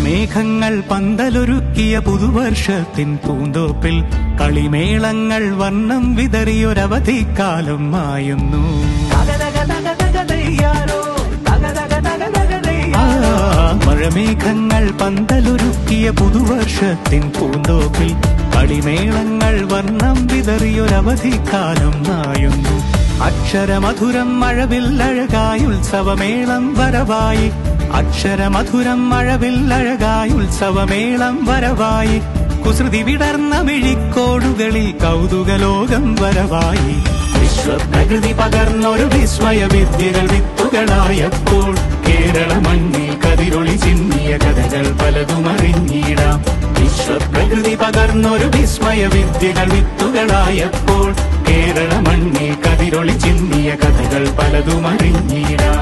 മഴമേഘങ്ങൾ പന്തലൊരുക്കിയ പുതുവർഷത്തിൻ പൂന്തോപ്പിൽ കളിമേളങ്ങൾ വർണ്ണം വിതറിയൊരവധിക്കാലം മായുന്നു. മഴമേഘങ്ങൾ പന്തലൊരുക്കിയ പുതുവർഷത്തിൻ പൂന്തോപ്പിൽ കളിമേളങ്ങൾ വർണ്ണം വിതറിയൊരവധിക്കാലം മായുന്നു. അക്ഷരമധുരം മഴവില്ലഴകായി ഉത്സവമേളം വരവായി. അക്ഷരമധുരം മഴവില്ലഴകായി ഉത്സവമേളം വരവായി. കുസൃതി വിടർന്ന മിഴിക്കോടുകളിൽ കൗതുകലോകം വരവായി. വിശ്വപ്രകൃതി പകർന്നൊരു വിസ്മയ വിദ്യകൾ വിത്തുകളായപ്പോൾ കേരള മണ്ണിൽ കതിരൊളി ചിന്നിയ കഥകൾ പലതും അറിഞ്ഞിടാം. വിശ്വപ്രകൃതി പകർന്നൊരു വിസ്മയ വിദ്യകൾ വിത്തുകളായപ്പോൾ കേരള മണ്ണിൽ കതിരൊളി ചിന്നിയ കഥകൾ പലതും അറിഞ്ഞിടാം.